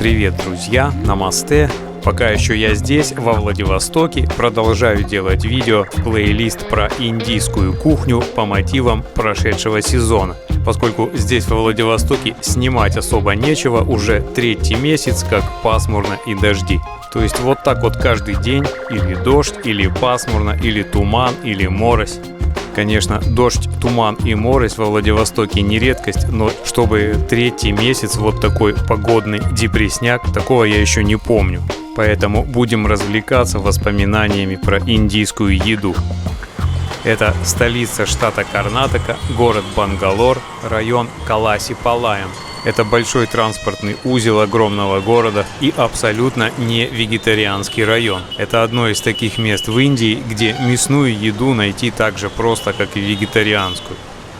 Привет, друзья, намасте. Пока еще я здесь, во Владивостоке, продолжаю делать видео в плейлист про индийскую кухню по мотивам прошедшего сезона. Поскольку здесь, во Владивостоке, снимать особо нечего, уже третий месяц, как пасмурно и дожди. То есть вот так вот каждый день или дождь, или пасмурно, или туман, или морось. Конечно, дождь, туман и морось во Владивостоке не редкость, но чтобы третий месяц вот такой погодный депресняк, такого я еще не помню. Поэтому будем развлекаться воспоминаниями про индийскую еду. Это столица штата Карнатака, город Бангалор, район Каласи-Палаям. Это большой транспортный узел огромного города и абсолютно не вегетарианский район. Это одно из таких мест в Индии, где мясную еду найти так же просто, как и вегетарианскую.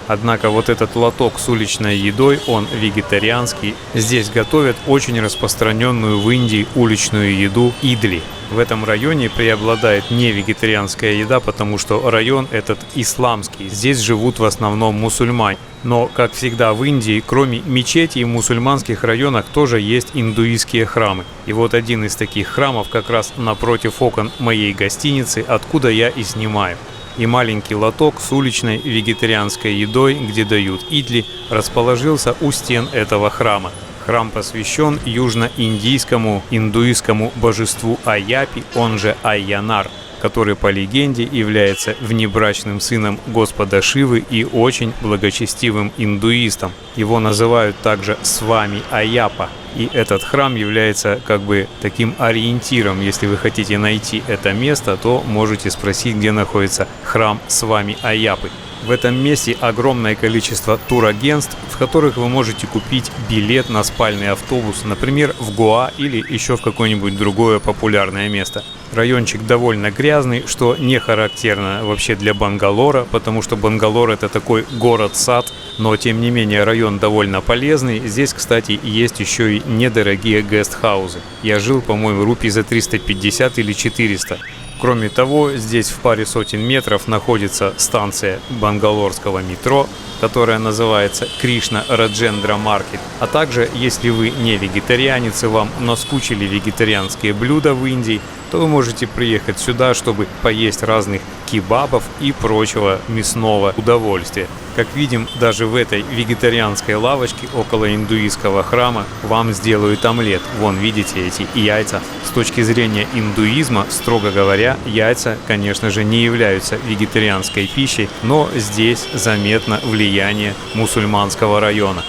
Однако вот этот лоток с уличной едой, он вегетарианский. Здесь готовят очень распространенную в Индии уличную еду идли. В этом районе преобладает не вегетарианская еда, потому что район этот исламский. Здесь живут в основном мусульмане. Но, как всегда в Индии, кроме мечетей в мусульманских районах тоже есть индуистские храмы. И вот один из таких храмов как раз напротив окон моей гостиницы, откуда я и снимаю. И маленький лоток с уличной вегетарианской едой, где дают идли, расположился у стен этого храма. Храм посвящен южно-индийскому индуистскому божеству Аяпи, он же Айянар, который по легенде является внебрачным сыном Господа Шивы и очень благочестивым индуистом. Его называют также Свами Аяпа. И этот храм является как бы таким ориентиром. Если вы хотите найти это место, то можете спросить, где находится храм Свами Аяпы. В этом месте огромное количество турагентств, в которых вы можете купить билет на спальный автобус, например, в Гоа или еще в какое-нибудь другое популярное место. Райончик довольно грязный, что не характерно вообще для Бангалора, потому что Бангалор — это такой город-сад, но тем не менее район довольно полезный. Здесь, кстати, есть еще и недорогие гестхаузы. Я жил, по-моему, рупий за 350 или 400. Кроме того, здесь в паре сотен метров находится станция бангалорского метро, которая называется Кришна Раджендра Маркет. А также, если вы не вегетарианец и вам наскучили вегетарианские блюда в Индии, то вы можете приехать сюда, чтобы поесть разных кебабов и прочего мясного удовольствия. Как видим, даже в этой вегетарианской лавочке около индуистского храма вам сделают омлет. Вон, видите эти яйца. С точки зрения индуизма, строго говоря, яйца, конечно же, не являются вегетарианской пищей, но здесь заметно влияние мусульманского района.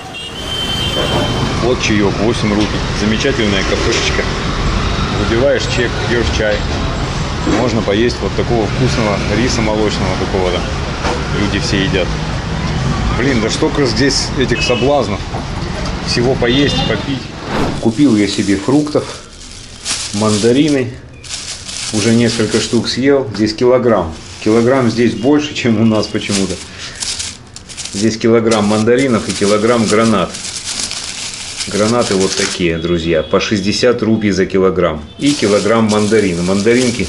Вот чаек, 8 рупий. Замечательная кафешечка. Выпиваешь чек, пьешь чай. Можно поесть вот такого вкусного риса молочного какого-то. Люди все едят. Блин, да столько здесь этих соблазнов. Всего поесть, попить. Купил я себе фруктов, мандарины. Уже несколько штук съел. Здесь килограмм. Килограмм здесь больше, чем у нас почему-то. Здесь килограмм мандаринов и килограмм гранат. Гранаты вот такие, друзья, по 60 рупий за килограмм. И килограмм мандарин. Мандаринки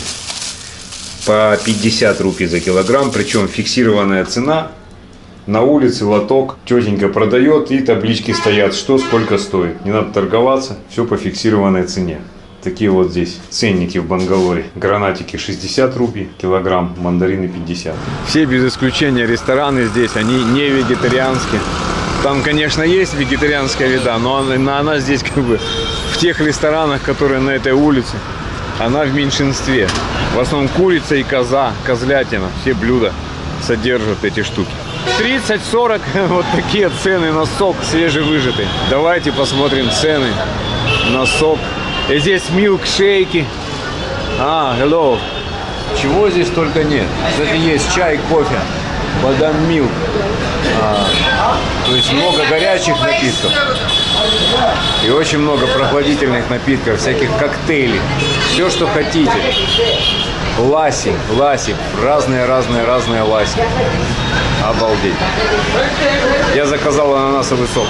по 50 рупий за килограмм. Причем фиксированная цена. На улице лоток тетенька продает, и таблички стоят, что сколько стоит. Не надо торговаться, все по фиксированной цене. Такие вот здесь ценники в Бангалоре. Гранатики 60 рупий килограмм, мандарины 50. Все без исключения рестораны здесь, они не вегетарианские. Там, конечно, есть вегетарианская еда, но она здесь как бы в тех ресторанах, которые на этой улице, она в меньшинстве. В основном курица и коза, козлятина, все блюда содержат эти штуки. 30-40 вот такие цены на сок свежевыжатый. Давайте посмотрим цены на сок. И здесь милкшейки. Hello. Чего здесь только нет. Кстати, есть чай, кофе, вода, милк. То есть много горячих напитков. И очень много прохладительных напитков, всяких коктейлей. Все, что хотите. Ласи, разные ласи. Обалдеть. Я заказал ананасовый сок.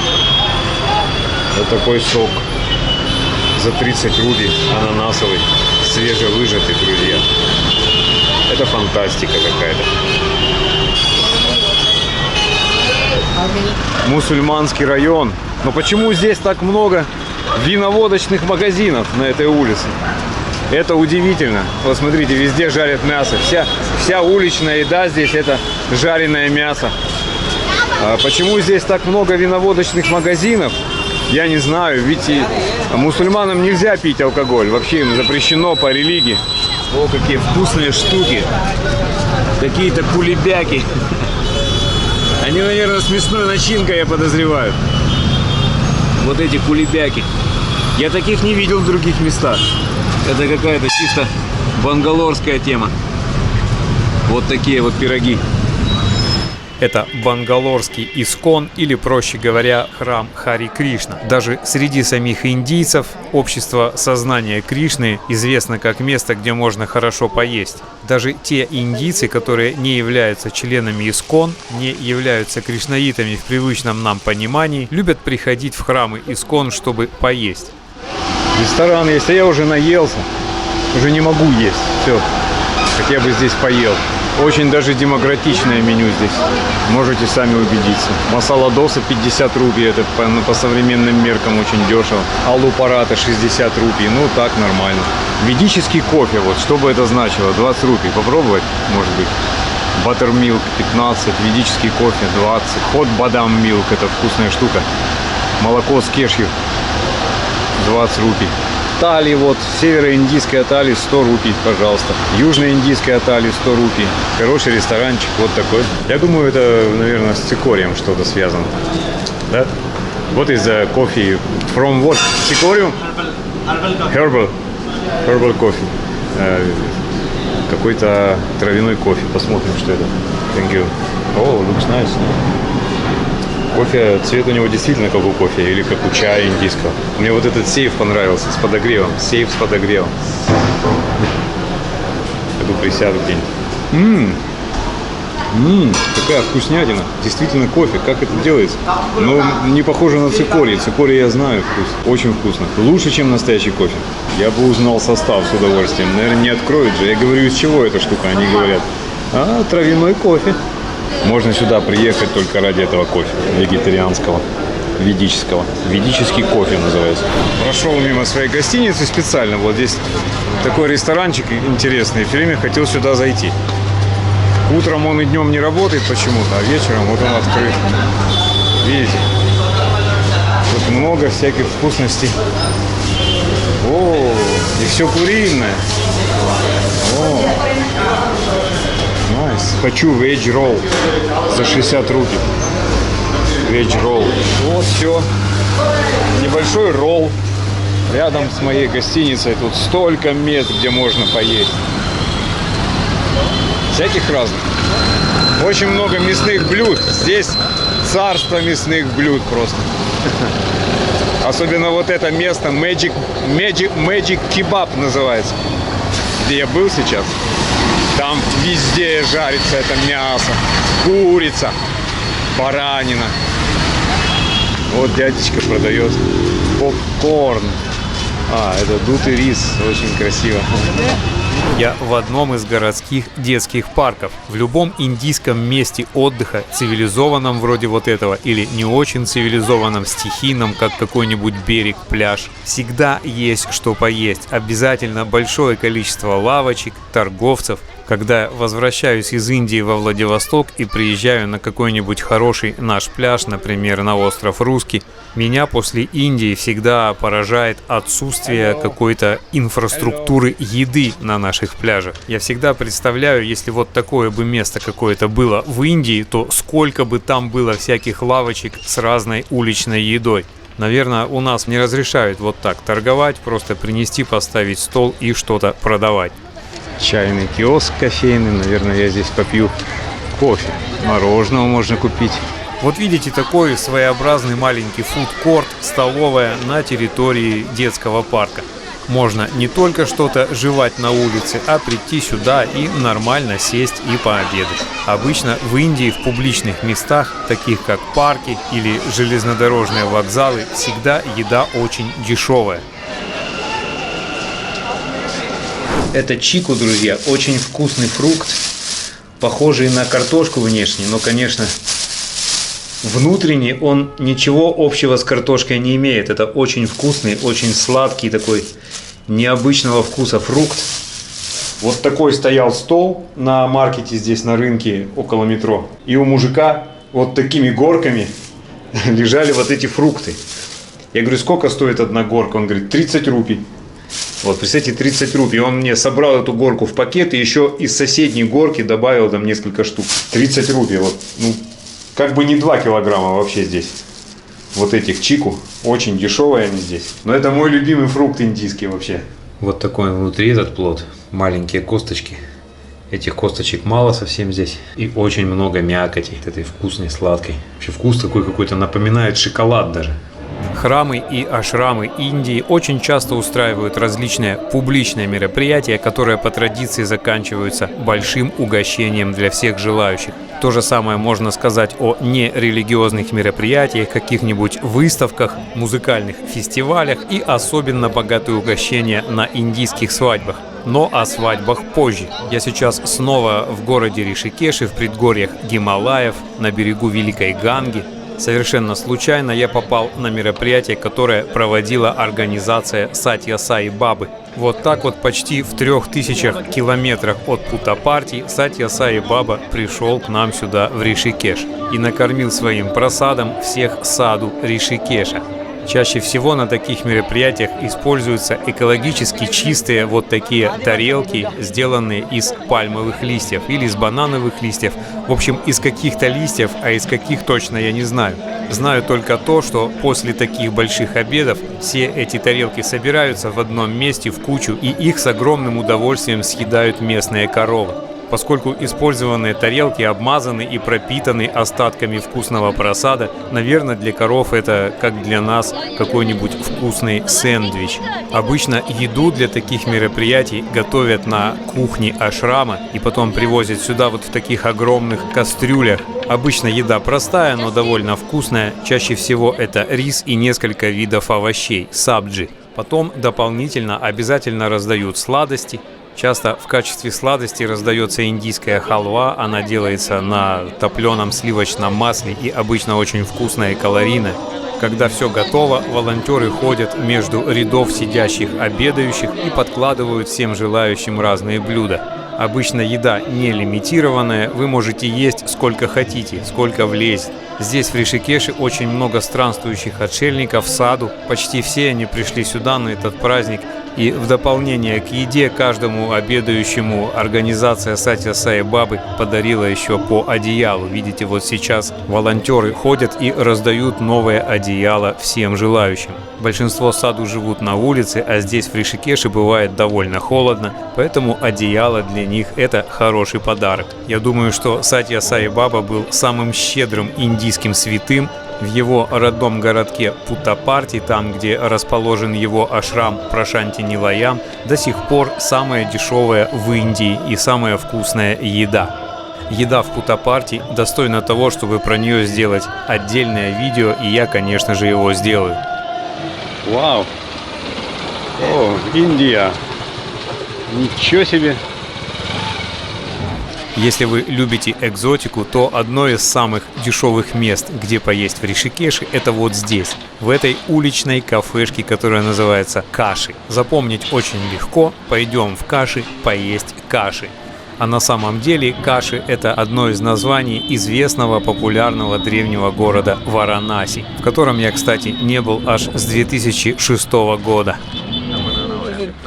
Вот такой сок. За 30 рупий ананасовый. Свежевыжатый, друзья. Это фантастика какая-то. Мусульманский район. Но почему здесь так много виноводочных магазинов на этой улице. Это удивительно. Вот смотрите, везде жарят мясо. Вся уличная еда здесь это жареное мясо. Почему здесь так много виноводочных магазинов? Я не знаю, ведь и мусульманам нельзя пить алкоголь. Вообще им запрещено по религии. О, какие вкусные штуки. Какие-то кулебяки. Они, наверное, с мясной начинкой, я подозреваю. Вот эти кулебяки. Я таких не видел в других местах. Это какая-то чисто бангалорская тема. Вот такие вот пироги. Это бангалорский искон, или, проще говоря, храм Хари Кришна. Даже среди самих индийцев общество сознания Кришны известно как место, где можно хорошо поесть. Даже те индийцы, которые не являются членами искон, не являются кришнаитами в привычном нам понимании, любят приходить в храмы искон, чтобы поесть. Ресторан есть, а я уже наелся. Уже не могу есть. Все, хотя бы здесь поел. Очень даже демократичное меню здесь. Можете сами убедиться. Масала доса 50 рупий. Это по современным меркам очень дешево. Алу парата 60 рупий. Ну так нормально. Ведический кофе. Вот что бы это значило? 20 рупий. Попробовать? Может быть. Баттермилк 15. Ведический кофе 20. Хот бадам милк. Это вкусная штука. Молоко с кешью 20 рупий. Тали, вот, североиндийская тали 100 рупий, пожалуйста. Южноиндийская тали 100 рупий. Хороший ресторанчик, вот такой. Я думаю, это, наверное, с цикорием что-то связано. Да? What is the coffee? From what? Цикориум? Herbal. Herbal coffee. Какой-то травяной кофе. Посмотрим, что это. Thank you. Oh, looks nice. Кофе, цвет у него действительно как у кофе или как у чая индийского. Мне вот этот сейф понравился с подогревом. Сейф с подогревом. Пойду присяду где-нибудь. Какая вкуснятина. Действительно кофе. Как это делается? Но не похоже на цикорий. Цикорий я знаю вкус. Очень вкусно. Лучше, чем настоящий кофе. Я бы узнал состав с удовольствием. Наверное, не откроют же. Я говорю, из чего эта штука? Они говорят, травяной кофе. Можно сюда приехать только ради этого кофе вегетарианского, ведического. Ведический кофе называется. Прошел мимо своей гостиницы специально. Вот здесь такой ресторанчик интересный. Все время хотел сюда зайти. Утром он и днем не работает почему-то, а вечером вот он открыт. Видите? Тут много всяких вкусностей. О, и все куриное. О. Хочу veg roll за 60 рупий. Veg roll. Вот все. Небольшой ролл. Рядом с моей гостиницей. Тут столько мест, где можно поесть. Всяких разных. Очень много мясных блюд. Здесь царство мясных блюд просто. Особенно вот это место Magic Kebab называется. Где я был сейчас. Там везде жарится это мясо, курица, баранина. Вот дядечка продает попкорн. Это дутый рис, очень красиво. Я в одном из городских детских парков. В любом индийском месте отдыха, цивилизованном вроде вот этого, или не очень цивилизованном, стихийном, как какой-нибудь берег, пляж, всегда есть что поесть. Обязательно большое количество лавочек, торговцев. Когда я возвращаюсь из Индии во Владивосток и приезжаю на какой-нибудь хороший наш пляж, например, на остров Русский, меня после Индии всегда поражает отсутствие какой-то инфраструктуры еды на наших пляжах. Я всегда представляю, если вот такое бы место какое-то было в Индии, то сколько бы там было всяких лавочек с разной уличной едой. Наверное, у нас не разрешают вот так торговать, просто принести, поставить стол и что-то продавать. Чайный киоск кофейный. Наверное, я здесь попью кофе. Мороженого можно купить. Вот видите, такой своеобразный маленький фудкорт, столовая на территории детского парка. Можно не только что-то жевать на улице, а прийти сюда и нормально сесть и пообедать. Обычно в Индии в публичных местах, таких как парки или железнодорожные вокзалы, всегда еда очень дешевая. Это чику, друзья, очень вкусный фрукт, похожий на картошку внешне, но, конечно, Внутренний он ничего общего с картошкой не имеет. Это очень вкусный, очень сладкий такой необычного вкуса фрукт. Вот такой стоял стол на маркете здесь на рынке около метро. И у мужика вот такими горками лежали вот эти фрукты. Я говорю, сколько стоит одна горка? Он говорит, 30 рупий. Вот, представьте, 30 рупий. Он мне собрал эту горку в пакет и еще из соседней горки добавил там несколько штук. 30 рупий. Вот, ну, как бы не 2 килограмма вообще здесь. Вот этих чику. Очень дешевые они здесь. Но это мой любимый фрукт индийский вообще. Вот такой внутри этот плод. Маленькие косточки. Этих косточек мало совсем здесь. И очень много мякоти. Этой вкусной, сладкой. Вообще вкус такой какой-то напоминает шоколад даже. Храмы и ашрамы Индии очень часто устраивают различные публичные мероприятия, которые по традиции заканчиваются большим угощением для всех желающих. То же самое можно сказать о нерелигиозных мероприятиях, каких-нибудь выставках, музыкальных фестивалях и особенно богатые угощения на индийских свадьбах. Но о свадьбах позже. Я сейчас снова в городе Ришикеше, в предгорьях Гималаев, на берегу Великой Ганги. Совершенно случайно я попал на мероприятие, которое проводила организация Сатья Саи Бабы. Вот так вот почти в 3000 километрах от Путтапарти Сатья Саи Баба пришел к нам сюда в Ришикеш и накормил своим просадом всех саду Ришикеша. Чаще всего на таких мероприятиях используются экологически чистые вот такие тарелки, сделанные из пальмовых листьев или из банановых листьев. В общем, из каких-то листьев, а из каких точно я не знаю. Знаю только то, что после таких больших обедов все эти тарелки собираются в одном месте в кучу, и их с огромным удовольствием съедают местные коровы. Поскольку использованные тарелки обмазаны и пропитаны остатками вкусного просада, наверное, для коров это, как для нас, какой-нибудь вкусный сэндвич. Обычно еду для таких мероприятий готовят на кухне ашрама и потом привозят сюда вот в таких огромных кастрюлях. Обычно еда простая, но довольно вкусная. Чаще всего это рис и несколько видов овощей – сабджи. Потом дополнительно обязательно раздают сладости. Часто в качестве сладости раздается индийская халва, она делается на топленом сливочном масле и обычно очень вкусная и калорийная. Когда все готово, волонтеры ходят между рядов сидящих обедающих и подкладывают всем желающим разные блюда. Обычно еда не лимитированная, вы можете есть сколько хотите, сколько влезет. Здесь в Ришикеше очень много странствующих отшельников в саду, почти все они пришли сюда на этот праздник. И в дополнение к еде каждому обедающему организация Сатья Саи Бабы подарила еще по одеялу. Видите, вот сейчас волонтеры ходят и раздают новое одеяло всем желающим. Большинство саду живут на улице, а здесь в Ришикеше бывает довольно холодно, поэтому одеяло для них это хороший подарок. Я думаю, что Сатья Саи Баба был самым щедрым индийским святым. В его родном городке Путтапарти, там, где расположен его ашрам Прашанти-Нилаям, до сих пор самая дешевая в Индии и самая вкусная еда. Еда в Путтапарти достойна того, чтобы про нее сделать отдельное видео, и я, конечно же, его сделаю. Вау! О, Индия! Ничего себе! Если вы любите экзотику, то одно из самых дешевых мест, где поесть в Ришикеше, это вот здесь, в этой уличной кафешке, которая называется Каши. Запомнить очень легко, пойдем в Каши поесть каши. А на самом деле Каши – это одно из названий известного популярного древнего города Варанаси, в котором я, кстати, не был аж с 2006 года.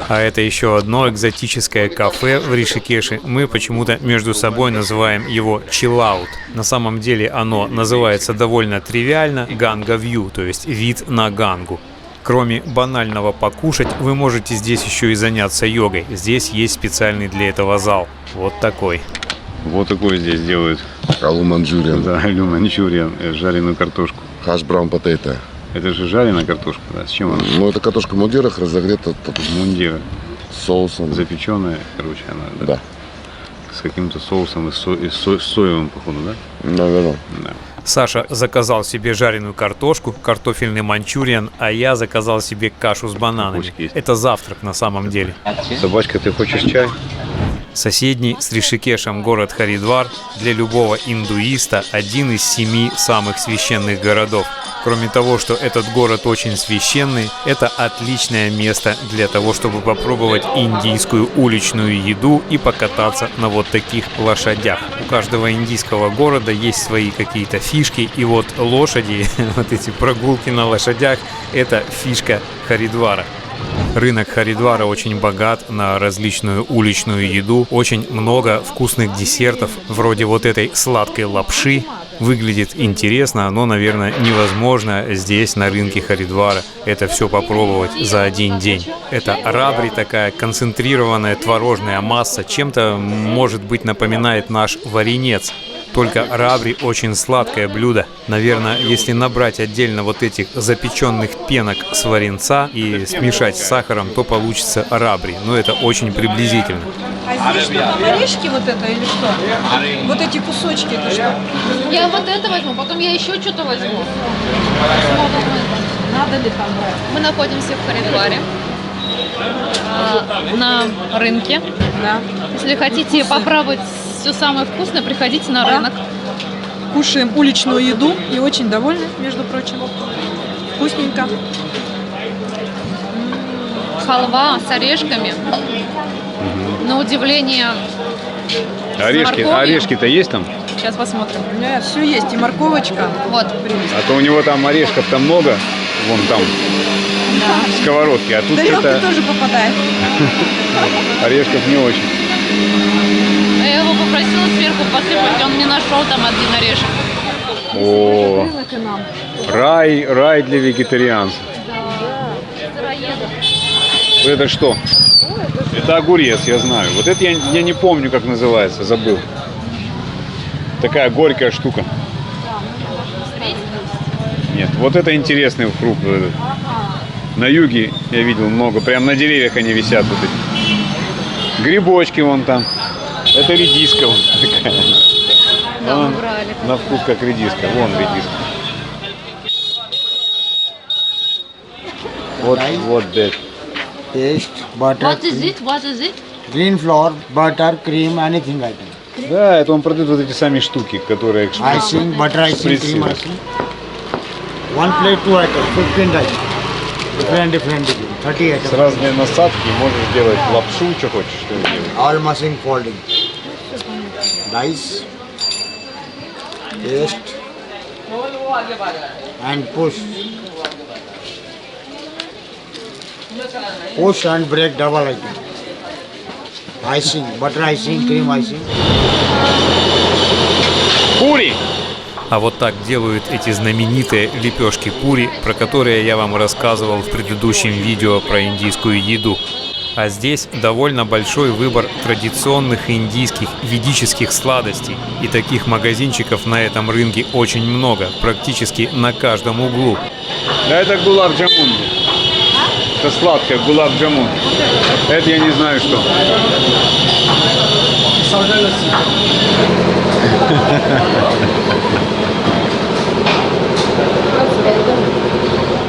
А это еще одно экзотическое кафе в Ришикеше. Мы почему-то между собой называем его Chillout. На самом деле оно называется довольно тривиально Ganga View, то есть вид на Гангу. Кроме банального покушать, вы можете здесь еще и заняться йогой. Здесь есть специальный для этого зал. Вот такой. Вот такой здесь делают. Алу манчжуриан. Да, алу манчжуриан, жареную картошку. Хаш браун потейто. Это же жареная картошка, да? С чем она? Ну, это картошка в мундирах, разогрета Мундира. с соусом. Запеченная, короче, она, да? Да. С каким-то соусом и соевым, походу, да? Наверное. Да. Саша заказал себе жареную картошку, картофельный манчуриан, а я заказал себе кашу с бананами. Это завтрак на самом деле. Собачка, ты хочешь чай? Соседний с Ришикешем город Харидвар для любого индуиста один из 7 самых священных городов. Кроме того, что этот город очень священный, это отличное место для того, чтобы попробовать индийскую уличную еду и покататься на вот таких лошадях. У каждого индийского города есть свои какие-то фишки, и вот лошади, вот эти прогулки на лошадях, это фишка Харидвара. Рынок Харидвара очень богат на различную уличную еду, очень много вкусных десертов, вроде вот этой сладкой лапши. Выглядит интересно, но, наверное, невозможно здесь, на рынке Харидвара, это все попробовать за один день. Это рабри, такая концентрированная творожная масса, чем-то, может быть, напоминает наш варенец. Только рабри очень сладкое блюдо. Наверное, если набрать отдельно вот этих запеченных пенок с варенца и смешать с сахаром, то получится рабри. Но это очень приблизительно. А здесь что, там орешки вот это или что? Вот эти кусочки, это что? Я вот это возьму, потом я еще что-то возьму. Надо ли там брать? Мы находимся в Харидваре, на рынке. Да. Если хотите попробовать все самое вкусное, приходите на рынок. Кушаем уличную еду и очень довольны, между прочим. Вкусненько. Халва с орешками. На удивление, Орешки-то есть там? сейчас посмотрим. Нет, все есть, и морковочка. Вот. А то у него там орешков-то много, вон там, в сковородке, а тут Тарелки что-то тоже попадает. орешков не очень. Я его попросила сверху посыпать, он не нашел там один орешек. О, Рынок и нам. рай для вегетарианцев. Это что? Это огурец, я знаю. Вот это я не помню, как называется, забыл. Такая горькая штука. Нет, вот это интересный фрукт. Вот этот. На юге я видел много, прям на деревьях они висят. Вот эти. Грибочки вон там. Это редиска вот такая. Да, Вон, убрали. на вкус как редиска. Вон редиска. Вот that. Paste, butter, What is it? What is it? green flour, butter, cream, anything item. Да, это он продает вот эти сами штуки, которые Icing, butter icing, Spritz. cream icing. One plate, 2 items, 15 items. Different degree, 30 с items. разной насадки, можешь делать лапшу, что хочешь, что делать. All machine folding. Dice, paste, and push. Push and break double item. Icing, butter icing, cream icing. Пури! А вот так делают эти знаменитые лепешки пури, про которые я вам рассказывал в предыдущем видео про индийскую еду. А здесь довольно большой выбор традиционных индийских ведических сладостей. И таких магазинчиков на этом рынке очень много, практически на каждом углу. Да это гулаб-джамун. Это сладкое, гулаб-джамун. Это я не знаю что.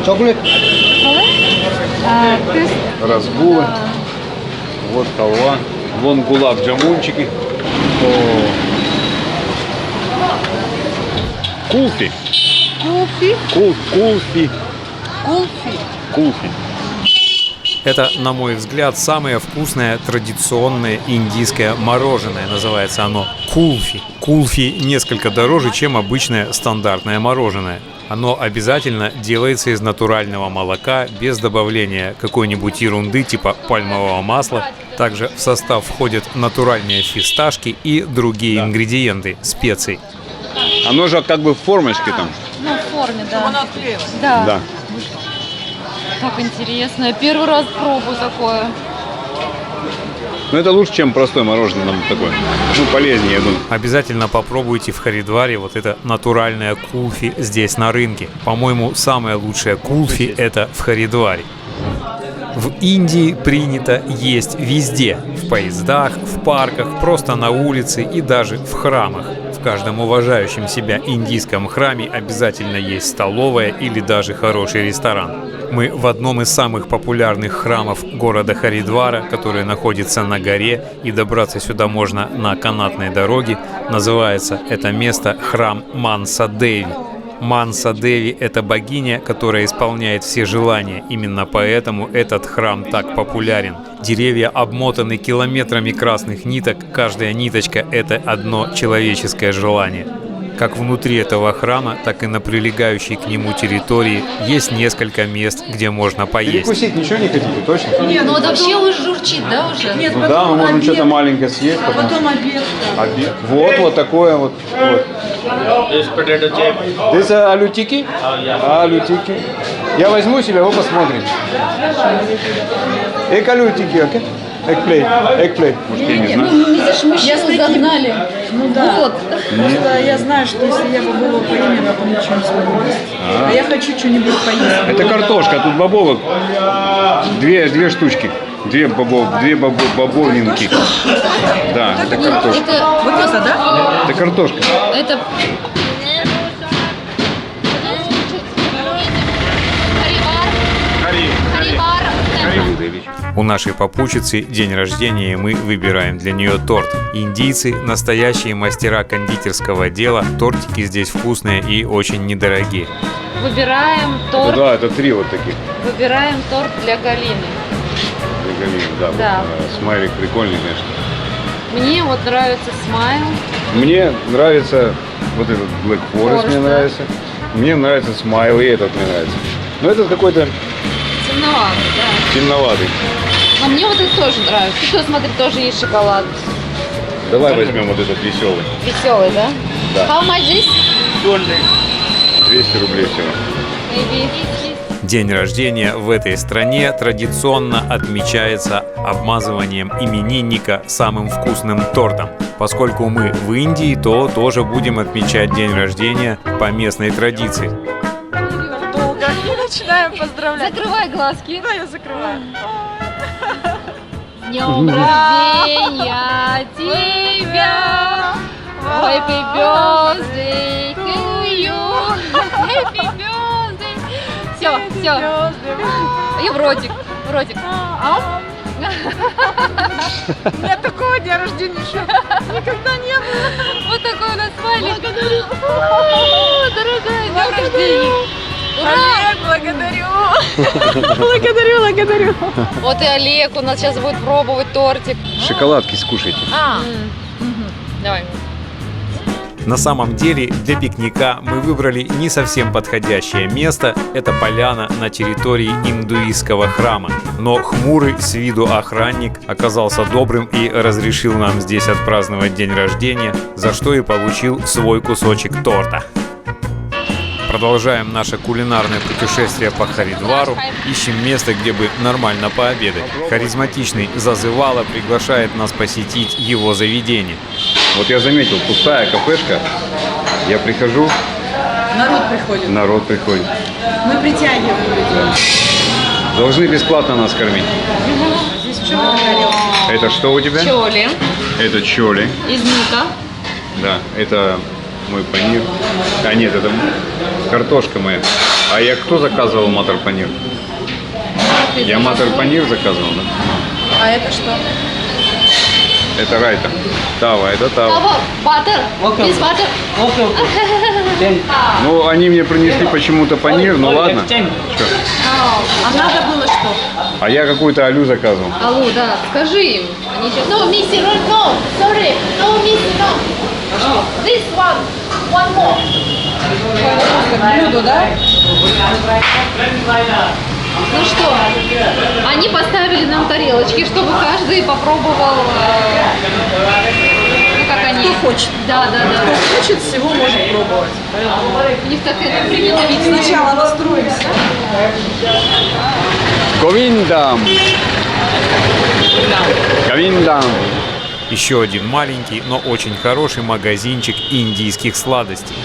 Chocolate. Разбулы. Вот халва. Вон гулаб-джамунчики. Кулфи. Кулфи. Кулфи. Кулфи. Кулфи. Это, на мой взгляд, самое вкусное традиционное индийское мороженое. Называется оно кулфи. Кулфи несколько дороже, чем обычное стандартное мороженое. Оно обязательно делается из натурального молока, без добавления какой-нибудь ерунды типа пальмового масла. Также в состав входят натуральные фисташки и другие ингредиенты, специи. Оно же как бы в формочке там. Ну, в форме, Она да. отклеилась. Да. Да. Так интересно. Я первый раз пробую такое. Но это лучше, чем простое мороженое нам такое. Ну, полезнее, я думаю. Обязательно попробуйте в Харидваре вот это натуральное кулфи здесь на рынке. По-моему, самое лучшее кулфи это в Харидваре. В Индии принято есть везде. В поездах, в парках, просто на улице и даже в храмах. В каждом уважающем себя индийском храме обязательно есть столовая или даже хороший ресторан. Мы в одном из самых популярных храмов города Харидвара, который находится на горе, и добраться сюда можно на канатной дороге. Называется это место храм Манса-Деви. Манса-Деви – это богиня, которая исполняет все желания. Именно поэтому этот храм так популярен. Деревья обмотаны километрами красных ниток. Каждая ниточка – это одно человеческое желание. Как внутри этого храма, так и на прилегающей к нему территории есть несколько мест, где можно поесть. Перекусить ничего не хотите, точно? Нет, Ну вот вообще уже журчит, да, уже? Нет, Ну потом да, мы можем обед, что-то маленькое съесть. а потом обед. Обед. Вот такое вот. This potato chip. This алю тики? Алю тики. Я возьму себе, вы посмотрите. Алю тики, окей? Экплей. Может, я не знаю. Видишь, мужчину загнали. Ну да. Вот. Просто я знаю, что если я бобового поем, я потом ничего не смогу есть. А я хочу что-нибудь поесть. Это картошка, тут бобовок. Две штучки. Две бобовинки. Да, это картошка. Это, Вот это, да? Это картошка. это... У нашей попутчицы день рождения, и мы выбираем для нее торт. Индийцы – настоящие мастера кондитерского дела. Тортики здесь вкусные и очень недорогие. Выбираем Ну торт, да, это три вот таких. выбираем торт для Галины. Да, Да. вот, смайлик прикольный, конечно. Мне вот нравится смайл. Мне нравится вот этот Black Forest, мне да. нравится. Мне нравится смайл, и этот мне нравится. Но этот какой-то Темноватый, да. темноватый. Но мне вот это тоже нравится. И тут, смотри, тоже есть шоколад. Давай возьмем вот этот веселый. Веселый, да? Да. How much this? 200 рублей всего. Maybe. День рождения в этой стране традиционно отмечается обмазыванием именинника самым вкусным тортом. Поскольку мы в Индии, то тоже будем отмечать день рождения по местной традиции. Долго. И начинаем поздравлять. Закрывай глазки. Да, я закрываю. С днем рождения тебя! Happy birthday to you! Happy birthday! Все, все. И в ротик. В ротик. У меня такого дня рождения еще никогда не было. Вот такой у нас смайлик. О, дорогая, с днем рождения! Ура! Олег, благодарю. Вот и Олег у нас сейчас будет пробовать тортик. Шоколадки скушайте. Давай. На самом деле для пикника мы выбрали не совсем подходящее место. Это поляна на территории индуистского храма. Но хмурый с виду охранник оказался добрым и разрешил нам здесь отпраздновать день рождения, за что и получил свой кусочек торта. Продолжаем наше кулинарное путешествие по Харидвару. Ищем место, где бы нормально пообедать. Харизматичный Зазывало приглашает нас посетить его заведение. Вот я заметил, пустая кафешка. Я прихожу, народ приходит. Мы притягиваем людей. Должны бесплатно нас кормить. Здесь в чем горел? Это что у тебя? Чоли Это чоли. из нута. Да, это мой панир. А нет, это картошка моя. А я кто заказывал матер-панир? Я матер-панир заказывал, да? А это что? Это райта. Тава, это тава. Баттер. Без баттер. Ну, они мне принесли почему-то панир, ну ладно. Чё? А надо было что? А я какую-то алю заказывал. Алло, да, скажи им. Они сейчас... No, missy, no, sorry. No, missy, no. This one more. Блюдо, да? Ну что, они поставили нам тарелочки, чтобы каждый попробовал, ну как они... Кто хочет. Да. Кто хочет, всего может пробовать. У них так это принято ведь. Сначала настроимся. Говиндам! Говиндам! Еще один маленький, но очень хороший магазинчик индийских сладостей.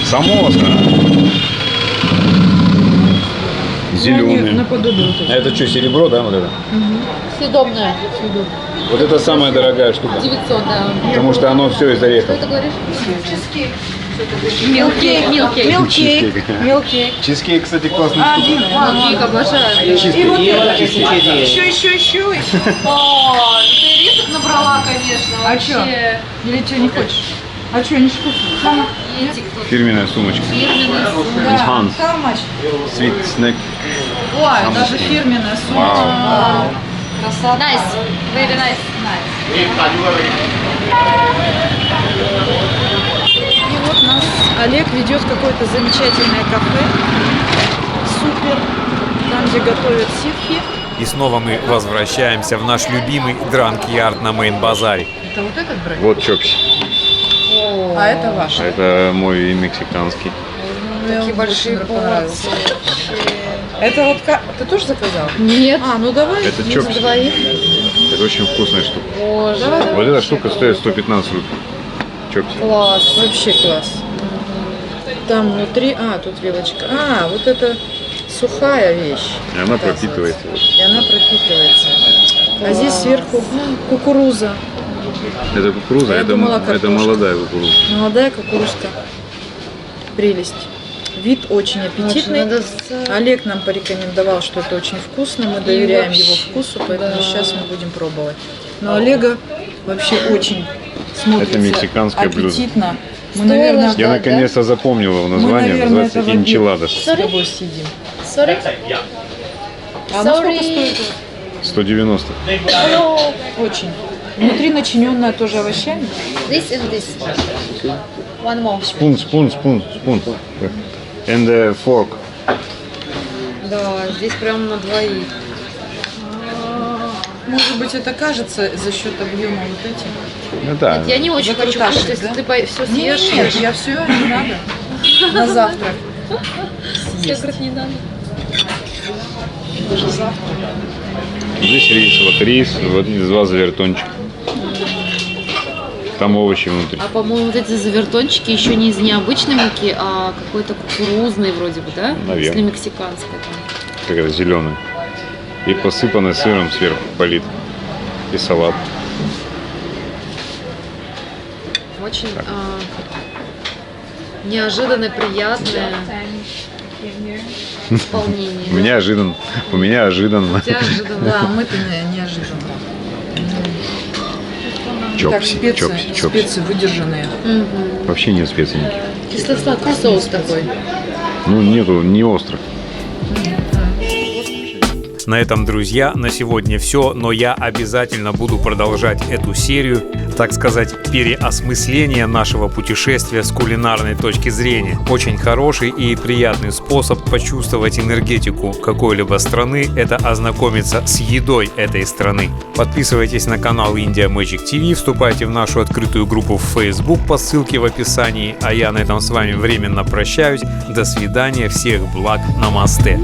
Самоса! Зеленые. Наподобие вот А этих. это что, серебро, да, вот это? Съедобное. Вот это самая дорогая штука. 900, да. Потому что оно все из Что орехов. ты говоришь? Милкейк. Милкейк. Милкейк. Милкейк. Чизкейк, кстати, классная штука. Милкейк обожаю. И вот это. Еще. О, ты рисок набрала, конечно. А чё? Вообще. Или что, не хочешь? А что, не вкусно? Етик тут. Фирменная сумочка. Фирменный сумка. Hans. How much? Sweet snack. Ой, даже фирменная сумочка. Красота. Nice. Very nice. И вот нас Олег ведет в какое-то замечательное кафе. Супер. Там, где готовят ситхи. И снова мы возвращаемся в наш любимый дранк-ярд на Мейн-базаре. Это вот этот брать? Вот чопси. А это ваш. А это мой мексиканский. Такие большие порции. Это вот ты тоже заказал? Нет. А, ну давай. Это За чопси. двоих. Это очень вкусная штука. Боже. Давай. Вот эта штука стоит 115 рублей. Чопси. Класс, вообще класс. Там внутри, тут вилочка. Вот это сухая вещь. И она оказывается. пропитывается. И она пропитывается. А здесь сверху кукуруза. Это кукуруза, Я это, думала, это картошка. молодая кукуруза. Молодая кукурузка. Прелесть. Вид очень аппетитный. Олег нам порекомендовал, что это очень вкусно. Мы доверяем его вкусу, поэтому сейчас мы будем пробовать. Но Олега вообще очень смотрится Это мексиканское блюдо. аппетитно. Мы, наверное, Я наконец-то запомнил его название, наверное, называется это в обед. энчиладос. с тобой съедим. Sorry. А она сколько Sorry. стоит? 190. Очень. Внутри начиненная тоже овощами. This and this. One more. Спун. And the fork. Да, здесь прям на двоих. Может быть, это кажется за счет объема вот этим. Ну да. Я не очень хочу Закруташек, кушать, если да? ты все Нет, съешь. я все, не надо. На завтрак. Все, говорит, не надо. Даже завтрак. Здесь рис. Вот рис, вот два завертончика. Там овощи внутри. А по-моему, вот эти завертончики еще не из необычной муки, а какой-то кукурузный вроде бы, да? Наверное. Если мексиканская там. Такая зеленая. И посыпанная сыром сверху полит. И салат. Очень неожиданно приятное исполнение. У меня ожиданно. У тебя ожиданно. Да, мы-то неожиданно. Так, Чопси. специи выдержанные. Мгм. Вообще нет специй никаких. Кисло-сладкий соус такой. Ну, нету, не остро. На этом, друзья, на сегодня все, но я обязательно буду продолжать эту серию, так сказать, переосмысления нашего путешествия с кулинарной точки зрения. Очень хороший и приятный способ почувствовать энергетику какой-либо страны – это ознакомиться с едой этой страны. Подписывайтесь на канал India Magic TV, вступайте в нашу открытую группу в Facebook по ссылке в описании, а я на этом с вами временно прощаюсь. До свидания, всех благ, намасте.